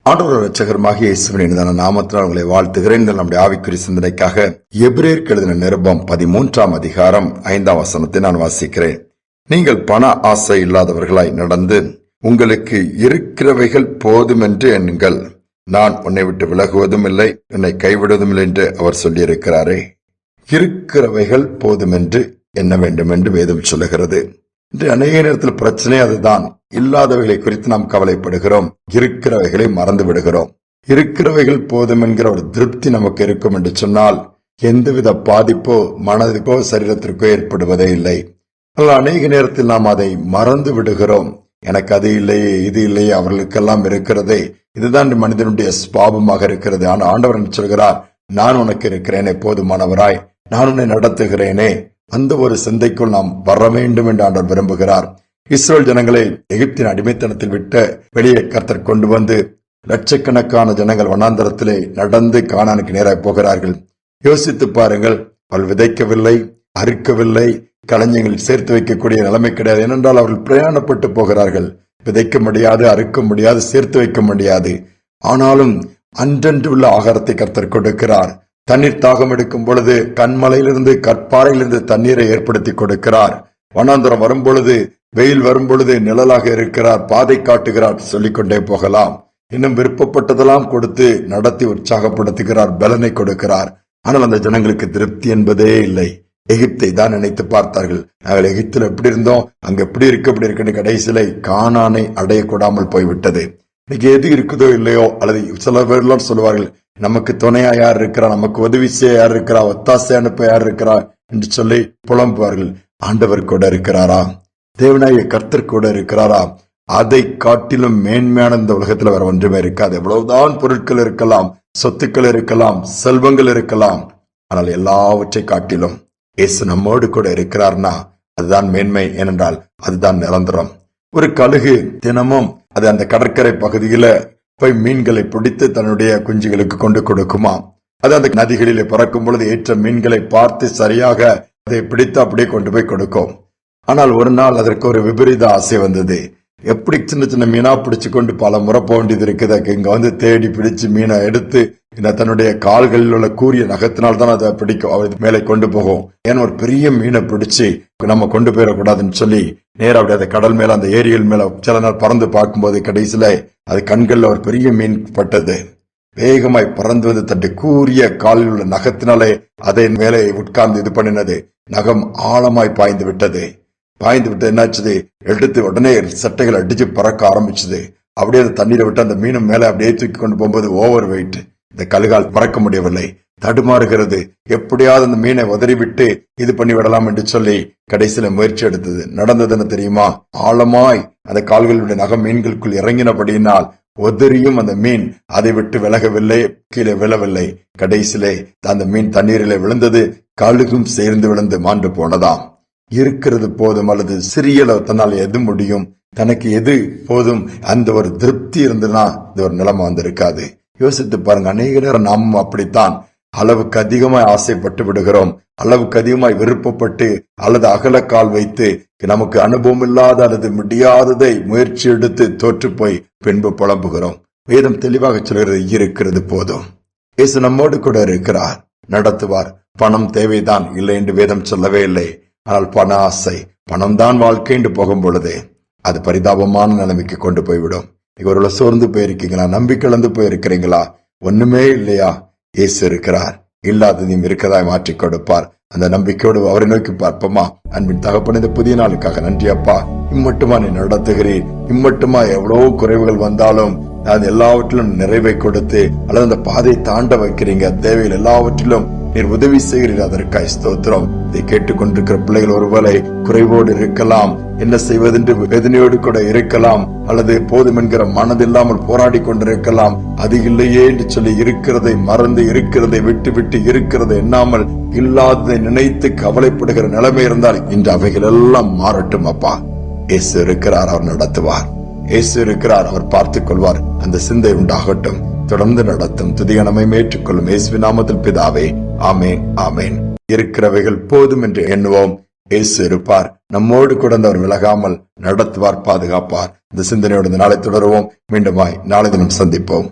ஆண்டவர் இரட்சகருமாகிய இயேசுவின் நாமத்தினால் உங்களை வாழ்த்துகிறேன். நம்முடைய ஆவிக்குரிய சிந்தனைக்காக எபிரேயருக்கு எழுதின நிருபம் 13ஆம் அதிகாரம் 5ஆம் வசனத்தை நான் வாசிக்கிறேன். நீங்கள் பண ஆசை இல்லாதவர்களாய் நடந்து உங்களுக்கு இருக்கிறவைகள் போதும் என்று எண்ணுங்கள். நான் உன்னை விட்டு விலகுவதும் இல்லை, உன்னை கைவிடுவதும் இல்லை என்று அவர் சொல்லியிருக்கிறாரே. இருக்கிறவைகள் போதும் என்று எண்ண வேண்டும் என்று வேதம் சொல்லுகிறது. இன்று அநேக நேரத்தில் பிரச்சனை அதுதான். இல்லாதவைகளை குறித்து நாம் கவலைப்படுகிறோம், இருக்கிறவைகளை மறந்து விடுகிறோம். இருக்கிறவைகள் போதும் என்கிற ஒரு திருப்தி நமக்கு இருக்கும் என்று சொன்னால் எந்தவித பாதிப்போ மனதுக்கோ சரீரத்திற்கோ ஏற்படுவதே இல்லை. அநேக நேரத்தில் நாம் அதை மறந்து விடுகிறோம். எனக்கு அது இல்லையே, இது இல்லையே, அவர்களுக்கெல்லாம் இருக்கிறதே. இதுதான் மனிதனுடைய சுபாவமாக இருக்கிறது. ஆனால் ஆண்டவர் என்று சொல்கிறார், நான் உனக்கு இருக்கிறேனே, போதுமானவராய் நான் உன்னை நடத்துகிறேனே. அந்த ஒரு சிந்தைக்குள் நாம் வர வேண்டும் என்று ஆண்டவர் விரும்புகிறார். இஸ்ரேல் ஜனங்களை எகிப்தின் அடிமைத்தனத்தில் விட்டு வெளியே கர்த்தர் கொண்டு வந்து லட்சக்கணக்கான ஜனங்கள் வனாந்தரத்திலே நடந்து கானானுக்கு நேராக போகிறார்கள். யோசித்து பாருங்கள், அவள் விதைக்கவில்லை, அறுக்கவில்லை, களஞ்சியங்களில் சேர்த்து வைக்கக்கூடிய நிலைமை கிடையாது. ஏனென்றால் அவர்கள் பிரயாணப்பட்டு போகிறார்கள். விதைக்க முடியாது, அறுக்க முடியாது, சேர்த்து வைக்க முடியாது. ஆனாலும் அன்றன்று உள்ள ஆகாரத்தை கர்த்தர் கொடுக்கிறார். தண்ணீர் தாகம் எடுக்கும் பொழுது கண்மலையிலிருந்து கற்பாறையிலிருந்து தண்ணீரை ஏற்படுத்தி கொடுக்கிறார். வனாந்தரம் வரும் பொழுது, வெயில் வரும் பொழுது நிழலாக இருக்கிறார், பாதை காட்டுகிறார், சொல்லிக்கொண்டே போகலாம். இன்னும் விருப்பப்பட்டதெல்லாம் கொடுத்து நடத்தி உற்சாகப்படுத்துகிறார், பலனை கொடுக்கிறார். ஆனால் அந்த ஜனங்களுக்கு திருப்தி என்பதே இல்லை. எகிப்தை தான் நினைத்து பார்த்தார்கள். நாங்கள் எகிப்தில் எப்படி இருந்தோம், அங்க எப்படி இருக்குன்னு கடைசியில கானானை அடையக்கூடாமல் போய்விட்டது. இன்னைக்கு எது இருக்குதோ இல்லையோ, அல்லது சில பேர்லாம் சொல்லுவார்கள், நமக்கு துணையா யார் இருக்கிறா, நமக்கு உதவி செய்ய யார் இருக்கிறா, ஒத்தாசை அனுப்ப யார் இருக்கிறா என்று சொல்லி புலம்புவார்கள். ஆண்டவர் கூட இருக்கிறாரா? தேவனாய கர்த்தர் கூட இருக்கிறாரா? அதை காட்டிலும் மேன்மையான இந்த உலகத்துல வேற ஒன்றுமே இருக்காது. எவ்வளவுதான் பொருட்கள் இருக்கலாம், சொத்துக்கள் இருக்கலாம், செல்வங்கள் இருக்கலாம், ஆனால் எல்லாவற்றை காட்டிலும் இயேசு நம்மோடு கூட இருக்கிறார்னா அதுதான் மேன்மை. ஏனென்றால் அதுதான் நிரந்தரம். ஒரு கழுகு தினமும் அது அந்த கடற்கரை பகுதியில போய் மீன்களை பிடித்து தன்னுடைய குஞ்சுகளுக்கு கொண்டு கொடுக்குமா. அது அந்த நதிகளிலே பறக்கும் பொழுது ஏற்ற மீன்களை பார்த்து சரியாக அதை பிடித்து அப்படியே கொண்டு போய் கொடுக்கும். ஆனால் ஒரு நாள் அதற்கு ஒரு விபரீத ஆசை வந்தது. எப்படி சின்ன சின்ன மீனா பிடிச்சு கொண்டு பல முறை போக வேண்டியது இருக்குது. இங்க வந்து தேடி பிடிச்சு மீனை எடுத்து தன்னுடைய கால்களில் உள்ள கூரிய நகத்தினால் தான் அதை பிடிக்கும், அவர் மேலே கொண்டு போகும். ஏன்னா ஒரு பெரிய மீனை பிடிச்சு நம்ம கொண்டு போயிடக்கூடாதுன்னு சொல்லி நேரம் அப்படி அந்த கடல் மேல, அந்த ஏரியில் மேல சில நாள் பறந்து பார்க்கும்போது கடைசியில அது கண்கள்ல ஒரு பெரிய மீன் பட்டது. வேகமாய் பறந்து வந்து தன்னுடைய கூரிய காலில் உள்ள நகத்தினாலே அதை மேலே உட்கார்ந்து இது பண்ணினது. நகம் ஆழமாய் பாய்ந்து விட்டது. என்னாச்சுது, எடுத்து உடனே சட்டைகள் அடிச்சு பறக்க ஆரம்பிச்சது. அப்படியே அந்த தண்ணீரை விட்டு அந்த மீனும் மேல அப்படியே தூக்கி கொண்டு போகும்போது ஓவர் வெயிட், இந்த கழுகால் பறக்க முடியவில்லை, தடுமாறுகிறது. எப்படியாவது அந்த மீனை உதறிவிட்டு இது பண்ணி விடலாம் என்று சொல்லி கடைசியில முயற்சி எடுத்தது. நடந்ததுன்னு தெரியுமா? ஆழமாய் அந்த கால்களுடைய நகம் மீன்களுக்குள் இறங்கினபடியினால் உதறியும் அந்த மீன் அதை விட்டு விலகவில்லை, கீழே விழவில்லை. கடைசியிலே அந்த மீன் தண்ணீரிலே விழுந்தது. கழுகும் சேர்ந்து விழுந்து மாண்டு போனதாம். இருக்கிறது போதும், அல்லது சிறிய தன்னால் எது முடியும், தனக்கு எது போதும், அந்த ஒரு திருப்தி இருந்ததுன்னா இந்த ஒரு நிலைமை வந்திருக்காது. யோசித்து பாருங்க, அநேக நேரம் நாமும் அப்படித்தான் அளவுக்கு அதிகமாய் ஆசைப்பட்டு விடுகிறோம். அளவுக்கு அதிகமாய் விருப்பப்பட்டு அல்லது அகலக்கால் வைத்து நமக்கு அனுபவம் இல்லாத அல்லது முடியாததை முயற்சி எடுத்து தோற்று போய் பின்பு புலம்புகிறோம். வேதம் தெளிவாக சொல்கிறது, இருக்கிறது போதும். இயேசு நம்மோடு கூட இருக்கிறார், நடத்துவார். பணம் தேவைதான், இல்லை என்று வேதம் சொல்லவே இல்லை. ஆனால் பண ஆசை, பணம் தான் வாழ்க்கை என்று போகும் பொழுது அது பரிதாபமான நிலைமைக்கு கொண்டு போய்விடும். நீங்க ஒருவேளை சோர்ந்து போயிருக்கீங்களா, நம்பிக்கை இழந்து போயிருக்கிறீங்களா? ஒண்ணுமே இல்லையா? இயேசு இருக்கிறார், இல்லாததையும் இருக்கதாய் மாற்றி கொடுப்பார். அந்த நம்பிக்கையோடு அவரை நோக்கி பார்ப்போமா? அன்பின் தகப்பன், இந்த புதிய நாளுக்காக நன்றி அப்பா. இம்மட்டுமா நீ நடத்துகிறீர், இம்மட்டுமா எவ்வளவு குறைவுகள் வந்தாலும் நான் எல்லாவற்றிலும் நிறைவை கொடுத்து அல்லது அந்த பாதையை தாண்ட வைக்கிறீங்க. தேவையில் எல்லாவற்றிலும் நீர் உதவி செய்கிறீர், அதற்காய் ஸ்தோத்திரம். இதை கேட்டுக்கொண்டிருக்கிற பிள்ளைகள் ஒருவேளை குறைவோடு இருக்கலாம், என்ன செய்வதென்று வேதனையோடு கூட இருக்கலாம், அல்லது போதும் என்கிற மனதில்லாமல் போராடி கொண்டிருக்கலாம். அது இல்லையே என்று சொல்லி இருக்கிறதை மறந்து, இருக்கிறதை விட்டு விட்டு, இருக்கிறதை எண்ணாமல், இல்லாததை நினைத்து கவலைப்படுகிற நிலைமை இருந்தால் இன்று அவைகள் எல்லாம் மாறட்டும் அப்பா. இயேசு இருக்கிறார், அவர் நடத்துவார். இயேசு இருக்கிறார், அவர் பார்த்துக் கொள்வார். அந்த சிந்தை உண்டாகட்டும், தொடர்ந்து நடத்தும். துதிகனமை ஏற்றுக்கொள்ளும் இயேசுவின் நாமத்தில் பிதாவே, ஆமேன், ஆமேன். இருக்கிறவைகள் போதும் என்று எண்ணுவோம். இயேசு இருப்பார், நம்மோடு கூட அவர் விலகாமல் நடத்துவார், பாதுகாப்பார். இந்த சிந்தனையோடு நாளை தொடருவோம். மீண்டுமாய் நாளை தினம் சந்திப்போம்.